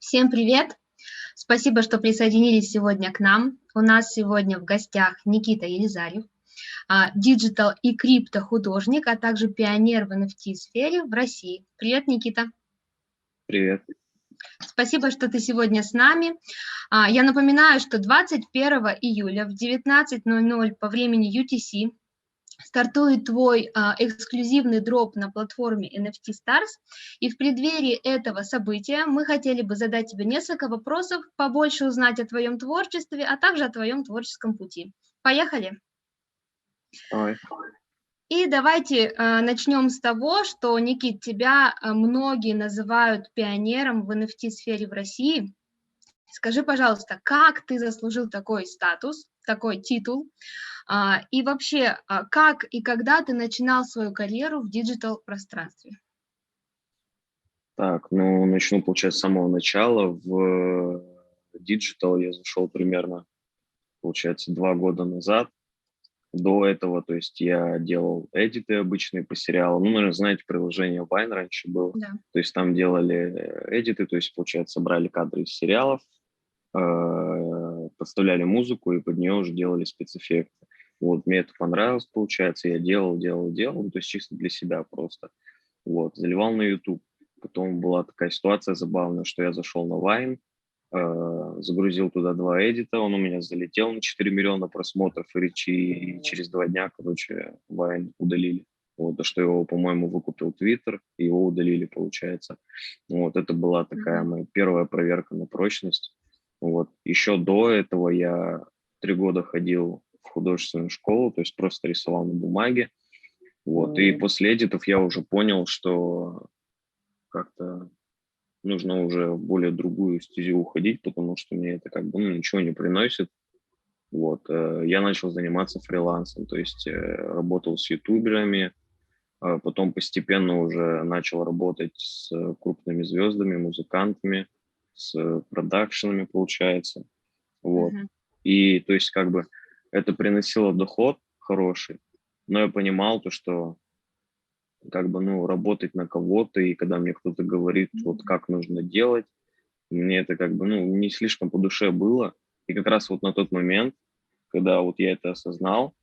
Всем привет! Спасибо, что присоединились сегодня к нам. У нас сегодня в гостях Никита Елизарев, диджитал и крипто-художник, а также пионер в NFT-сфере в России. Привет, Никита! Привет. Спасибо, что ты сегодня с нами. Я напоминаю, что 21 июля в 19:00 по времени UTC стартует твой эксклюзивный дроп на платформе NFT Stars, и в преддверии этого события мы хотели бы задать тебе несколько вопросов, побольше узнать о твоем творчестве, а также о твоем творческом пути. Поехали! Давай. И давайте начнем с того, что, Никит, тебя многие называют пионером в NFT-сфере в России. Скажи, пожалуйста, как ты заслужил такой статус, такой титул? И вообще, как и когда ты начинал свою карьеру в диджитал-пространстве? Так, ну, начну, получается, с самого начала. В диджитал я зашел примерно, получается, 2 года назад. До этого, то есть я делал эдиты обычные по сериалам. Ну, наверное, знаете, приложение Vine раньше было. Да. То есть там делали эдиты, то есть, получается, брали кадры из сериалов, подставляли музыку и под нее уже делали спецэффекты. Вот, мне это понравилось, получается, я делал, ну, то есть чисто для себя просто. Вот, заливал на YouTube. Потом была такая ситуация забавная, что я зашел на Vine, загрузил туда 2 эдита, он у меня залетел на 4 миллиона просмотров и речи, и через 2 дня, короче, Vine удалили. Вот, то, что его, по-моему, выкупил Twitter, и его удалили, получается. Вот, это была такая моя первая проверка на прочность. Вот. Еще до этого я 3 года ходил в художественную школу, то есть просто рисовал на бумаге. Вот. И после эдитов я уже понял, что как-то нужно уже в более другую стезю уходить, потому что мне это как бы ничего не приносит. Вот. Я начал заниматься фрилансом, то есть работал с ютуберами, потом постепенно уже начал работать с крупными звездами, музыкантами, с продакшенами, получается. Вот. И то есть как бы это приносило доход хороший, но я понимал то, что как бы, ну, работать на кого-то, и когда мне кто-то говорит, вот как нужно делать, мне это как бы, ну, не слишком по душе было. И как раз вот на тот момент, когда вот я это осознал,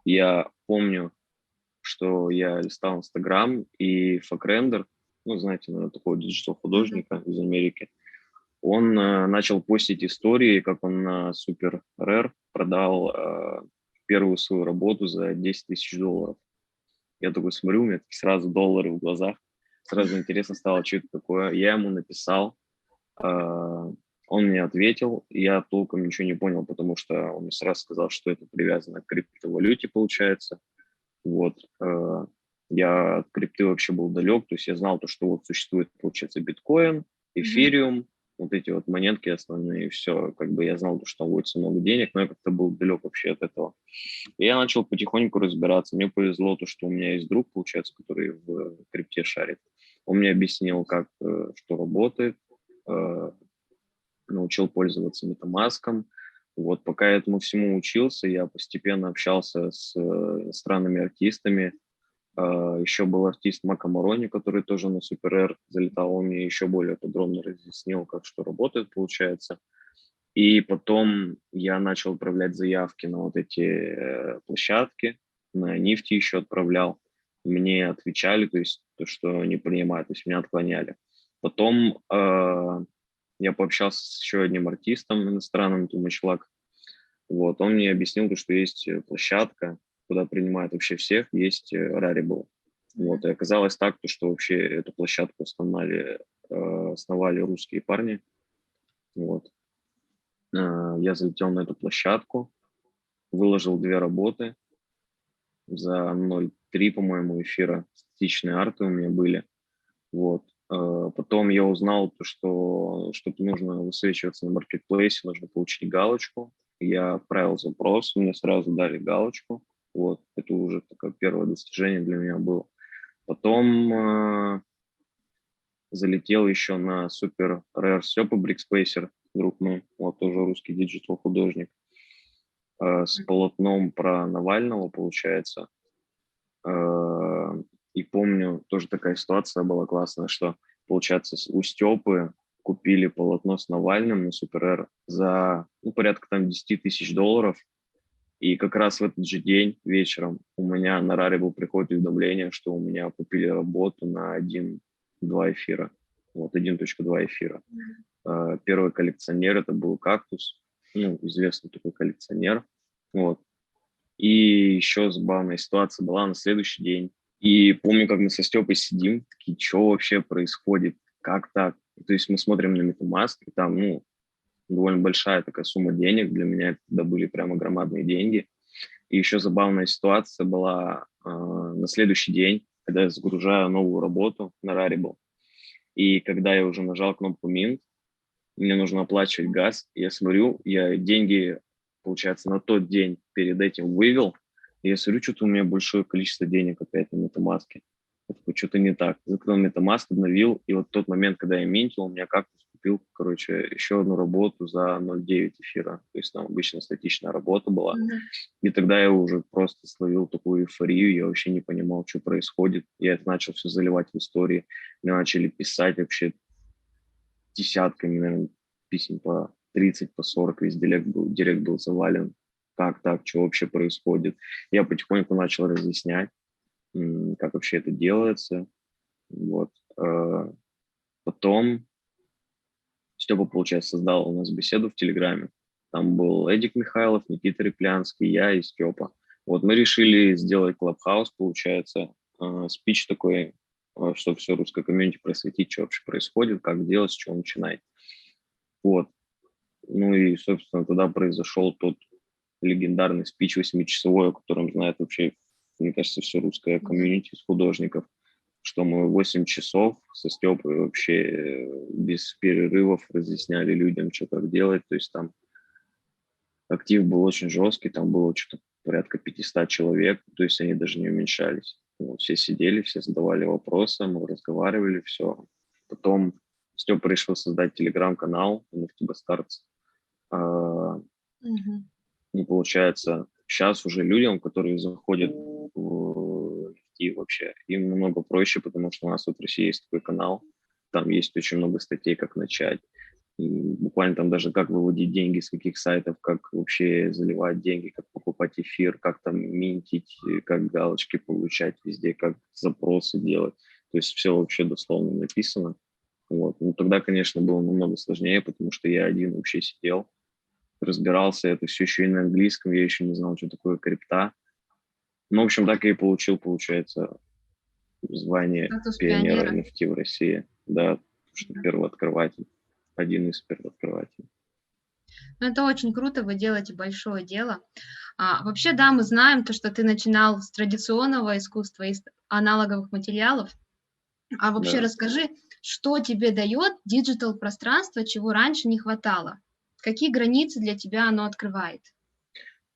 я помню, что я листал Инстаграм, и Факрендер, ну, знаете, наверное, такого диджитал-художника из Америки, он начал постить истории, как он на Super Rare продал первую свою работу за 10 тысяч долларов. Я такой смотрю, у меня сразу доллары в глазах, сразу интересно стало, что это такое. Я ему написал, он мне ответил, я толком ничего не понял, потому что он мне сразу сказал, что это привязано к криптовалюте, получается. Вот. Я от крипты вообще был далек, то есть я знал то, что вот существует, получается, биткоин, эфириум, вот эти вот монетки основные, и все, как бы я знал, что там вводится много денег, но я как-то был далек вообще от этого. И я начал потихоньку разбираться. Мне повезло то, что у меня есть друг, получается, который в крипте шарит. Он мне объяснил, как, что работает, научил пользоваться MetaMask. Вот, пока я этому всему учился, я постепенно общался с странными артистами. Еще был артист Мака Морони, который тоже на Super Air залетал. Он мне еще более подробно разъяснил, как что работает, получается. И потом я начал отправлять заявки на вот эти площадки, на нефти еще отправлял. Мне отвечали, то есть то, что не принимают, то есть меня отклоняли. Потом я пообщался с еще одним артистом иностранным, Тумачлак. Вот, он мне объяснил, что есть площадка, куда принимают вообще всех, есть Rarible. Вот, и оказалось так, что вообще эту площадку основали русские парни. Вот. Я залетел на эту площадку, выложил 2 работы за 0,3, по-моему, эфира. Статичные арты у меня были. Вот. Потом я узнал, что чтобы нужно высвечиваться на маркетплейсе, нужно получить галочку. Я отправил запрос, мне сразу дали галочку. Вот. Это уже такое первое достижение для меня было. Потом залетел еще на Super Rare Степа Брикспейсер, друг мой, вот тоже русский диджитал-художник, с полотном про Навального, получается. И помню, тоже такая ситуация была классная, что, получается, у Степы купили полотно с Навальным на Супер-Р за порядка там 10 тысяч долларов. И как раз в этот же день вечером у меня на Rarible приходит уведомление, что у меня купили работу на 1.2 эфира. Вот, 1.2 эфира. Первый коллекционер это был «Кактус», известный такой коллекционер. Вот. И еще забавная ситуация была на следующий день. И помню, как мы со Степой сидим, такие, что вообще происходит, как так? То есть мы смотрим на MetaMask, и там, довольно большая такая сумма денег. Для меня это тогда были прямо громадные деньги. И еще забавная ситуация была на следующий день, когда я загружаю новую работу на Rarible. И когда я уже нажал кнопку Mint, мне нужно оплачивать газ. Я смотрю, я деньги, получается, на тот день перед этим вывел. И я смотрю, что-то у меня большое количество денег опять на MetaMask. Я такой, что-то не так. Закрыл MetaMask, обновил. И вот тот момент, когда я минтил, у меня как-то купил, еще одну работу за 0.9 эфира. То есть там обычно статичная работа была. И тогда я уже просто словил такую эйфорию. Я вообще не понимал, что происходит. Я это начал все заливать в истории. Мне начали писать вообще десятками, наверное, писем по 30, по 40, весь директ был завален. Как так, что вообще происходит? Я потихоньку начал разъяснять, как вообще это делается. Вот. Потом Степа, получается, создал у нас беседу в Телеграме. Там был Эдик Михайлов, Никита Реплянский, я и Степа. Вот мы решили сделать клабхаус, получается, спич такой, чтобы все русское комьюнити просветить, что вообще происходит, как делать, с чего начинать. Вот. И, собственно, тогда произошел тот легендарный спич 8-часовой, о котором знает вообще, мне кажется, все русское комьюнити из художников, что мы 8 часов со Степой вообще без перерывов разъясняли людям, что как делать. То есть там актив был очень жесткий, там было что-то порядка 500 человек, то есть они даже не уменьшались. Вот, все сидели, все задавали вопросы, мы разговаривали, все. Потом Степа решил создать телеграм-канал NFT Bastards. И получается, сейчас уже людям, которые заходят в NFT вообще, им намного проще, потому что у нас вот в России есть такой канал, там есть очень много статей, как начать. И буквально там даже как выводить деньги, с каких сайтов, как вообще заливать деньги, как покупать эфир, как там минтить, как галочки получать везде, как запросы делать. То есть все вообще дословно написано. Вот. Тогда, конечно, было намного сложнее, потому что я один вообще сидел, разбирался, это все еще и на английском, я еще не знал, что такое крипта. В общем, так я и получил, получается, звание пионера NFT в России. Да, что первооткрыватель, один из первооткрывателей. Это очень круто, вы делаете большое дело. Вообще, да, мы знаем то, что ты начинал с традиционного искусства, из аналоговых материалов. А вообще расскажи, что тебе дает диджитал-пространство, чего раньше не хватало? Какие границы для тебя оно открывает?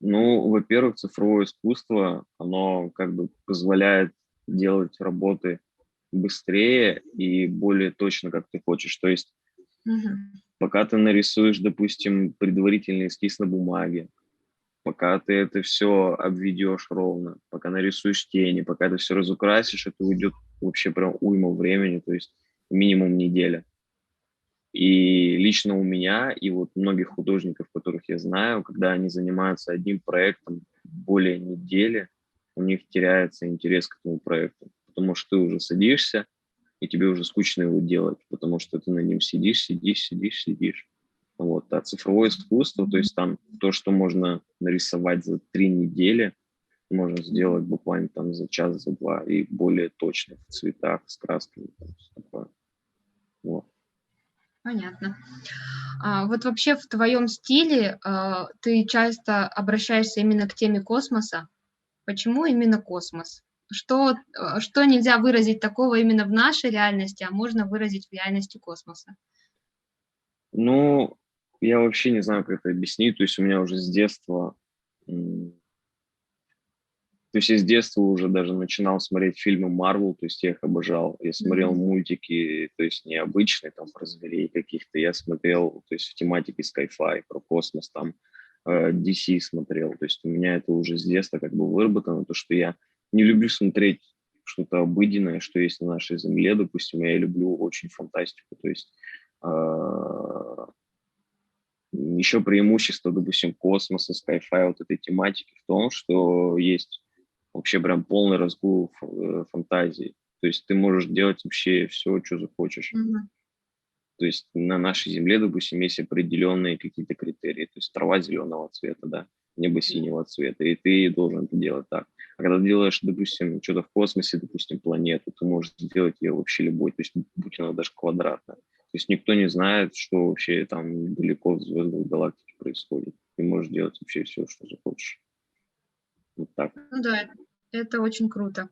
Во-первых, цифровое искусство, оно как бы позволяет делать работы быстрее и более точно, как ты хочешь. То есть пока ты нарисуешь, допустим, предварительный эскиз на бумаге, пока ты это все обведешь ровно, пока нарисуешь тени, пока ты все разукрасишь, это уйдет вообще прям уйма времени, то есть минимум неделя. И лично у меня и вот многих художников, которых я знаю, когда они занимаются одним проектом более недели, у них теряется интерес к этому проекту, потому что ты уже садишься, и тебе уже скучно его делать, потому что ты на нем сидишь. Вот. А цифровое искусство, то есть там то, что можно нарисовать за 3 недели, можно сделать буквально там за час, за два, и более точно в цветах, с красками. Вот. Понятно. Вот вообще в твоем стиле ты часто обращаешься именно к теме космоса. Почему именно космос? Что нельзя выразить такого именно в нашей реальности, а можно выразить в реальности космоса? Я вообще не знаю, как это объяснить. То есть у меня уже с детства... То есть я с детства уже даже начинал смотреть фильмы Marvel, то есть я их обожал. Я смотрел мультики, то есть необычные, там, про зверей каких-то. Я смотрел, то есть в тематике sci-fi, про космос, там, DC смотрел. То есть у меня это уже с детства как бы выработано, то, что я не люблю смотреть что-то обыденное, что есть на нашей Земле, допустим, я люблю очень фантастику, то есть Еще преимущество, допустим, космоса, скайфай, вот этой тематики в том, что есть вообще прям полный разгул фантазии. То есть ты можешь делать вообще все, что захочешь. Мгм. То есть на нашей Земле, допустим, есть определенные какие-то критерии. То есть трава зеленого цвета, да, небо синего цвета, и ты должен это делать так. А когда делаешь, допустим, что-то в космосе, допустим, планету, ты можешь сделать ее вообще любой, то есть будь она даже квадратная. То есть никто не знает, что вообще там далеко в звездной галактике происходит. Ты можешь делать вообще все, что захочешь. Вот так. Ну да, это очень круто.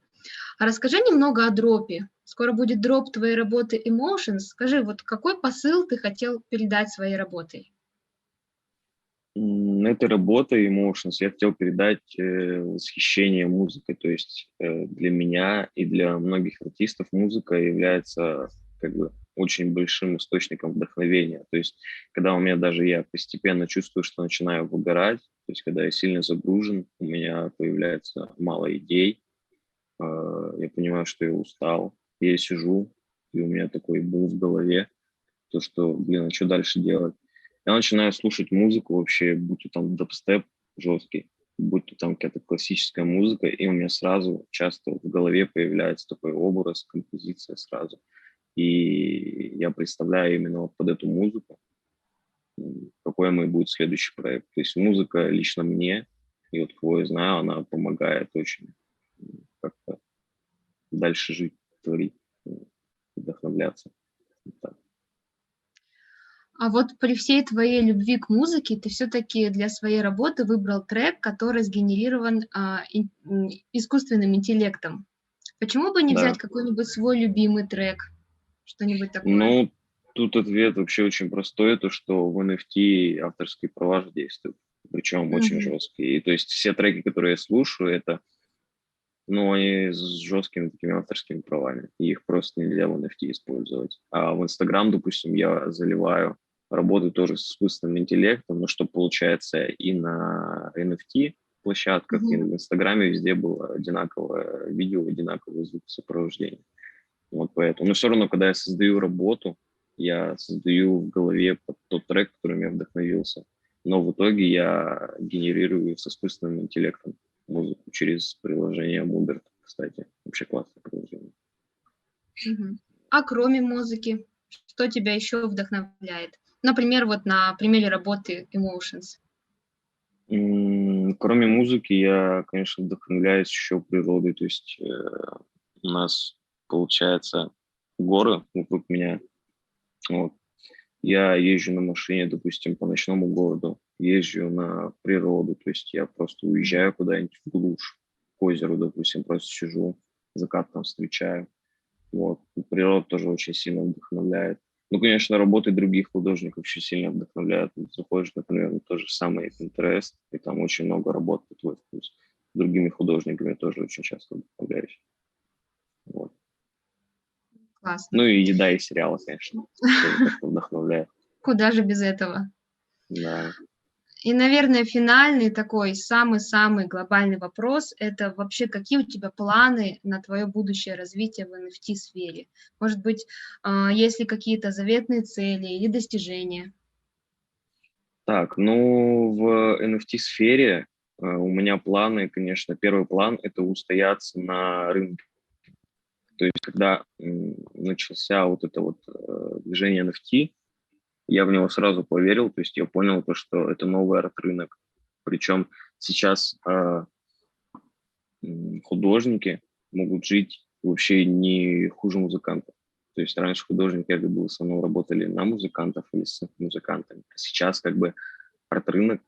А расскажи немного о дропе. Скоро будет дроп твоей работы Emotions. Скажи, вот какой посыл ты хотел передать своей работой? Этой работой Emotions я хотел передать восхищение музыкой. То есть для меня и для многих артистов музыка является как бы очень большим источником вдохновения. То есть когда у меня даже я постепенно чувствую, что начинаю выгорать, то есть когда я сильно загружен, у меня появляется мало идей, я понимаю, что я устал, я сижу, и у меня такой бум в голове, то, что, блин, а что дальше делать? Я начинаю слушать музыку вообще, будь то там дабстеп жесткий, будь то там какая-то классическая музыка, и у меня сразу часто в голове появляется такой образ, композиция сразу. И я представляю именно вот под эту музыку, какой мой будет следующий проект. То есть музыка лично мне, и вот кого я знаю, она помогает очень как-то дальше жить, творить, вдохновляться. Вот так. А вот при всей твоей любви к музыке ты все-таки для своей работы выбрал трек, который сгенерирован искусственным интеллектом. Почему бы не взять Да. какой-нибудь свой любимый трек, что-нибудь такое? Ну, тут ответ вообще очень простой, то, что в NFT авторские права же действуют, причем очень Мгм. жесткие. И то есть все треки, которые я слушаю, это, ну, они с жесткими такими авторскими правами, и их просто нельзя в NFT использовать. А в Инстаграм, допустим, я заливаю работы тоже с искусственным интеллектом, но что получается и на NFT площадках, и Мгм. в Инстаграме везде было одинаковое видео, одинаковый звук сопровождения. Вот поэтому. Но все равно, когда я создаю работу, я создаю в голове под тот трек, которым я вдохновился. Но в итоге я генерирую с искусственным интеллектом музыку через приложение Moodert, кстати. Вообще классное приложение. Мгм. А кроме музыки, что тебя еще вдохновляет? Например, вот на примере работы Emotions. Кроме музыки, я, конечно, вдохновляюсь еще природой. То есть у нас, получается, горы вокруг меня. Вот. Я езжу на машине, допустим, по ночному городу, езжу на природу, то есть я просто уезжаю куда-нибудь в глушь, к озеру, допустим, просто сижу, закат там встречаю. Вот. И природа тоже очень сильно вдохновляет. Ну, конечно, работы других художников очень сильно вдохновляют. Вот заходишь, например, на тот же самый Pinterest, и там очень много работ по твой вкус. Другими художниками тоже очень часто вдохновляюсь. Вот. Классно. Ну и еда и сериалы, конечно, тоже как-то вдохновляет. Куда же без этого? Да. И, наверное, финальный такой самый-самый глобальный вопрос — это вообще какие у тебя планы на твое будущее развитие в NFT-сфере? Может быть, есть ли какие-то заветные цели или достижения? Так, ну, в NFT-сфере у меня планы, конечно, первый план – это устояться на рынке. То есть, когда начался вот это вот движение NFT, я в него сразу поверил, то есть я понял то, что это новый арт-рынок. Причем сейчас художники могут жить вообще не хуже музыкантов. То есть раньше художники, как бы, в основном работали на музыкантов или с музыкантами. А сейчас как бы арт-рынок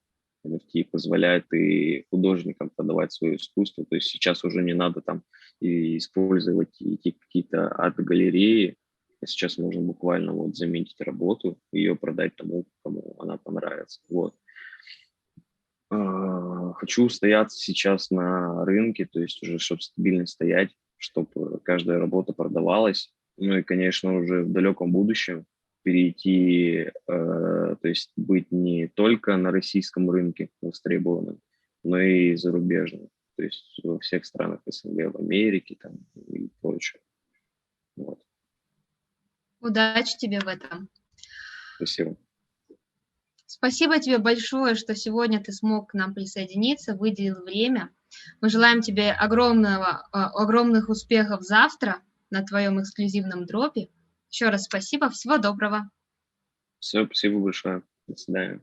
NFT позволяет и художникам продавать свое искусство. То есть сейчас уже не надо там и использовать эти какие-то арт-галереи. А сейчас можно буквально вот заметить работу, ее продать тому, кому она понравится. Вот. Хочу устояться сейчас на рынке, то есть уже, чтобы стабильно стоять, чтобы каждая работа продавалась. Ну и, конечно, уже в далеком будущем перейти, то есть быть не только на российском рынке востребованным, но и зарубежным. То есть во всех странах СНГ, в Америке там, и прочее. Вот. Удачи тебе в этом. Спасибо. Спасибо тебе большое, что сегодня ты смог к нам присоединиться, выделил время. Мы желаем тебе огромных успехов завтра на твоем эксклюзивном дропе. Еще раз спасибо, всего доброго. Все, спасибо большое. До свидания.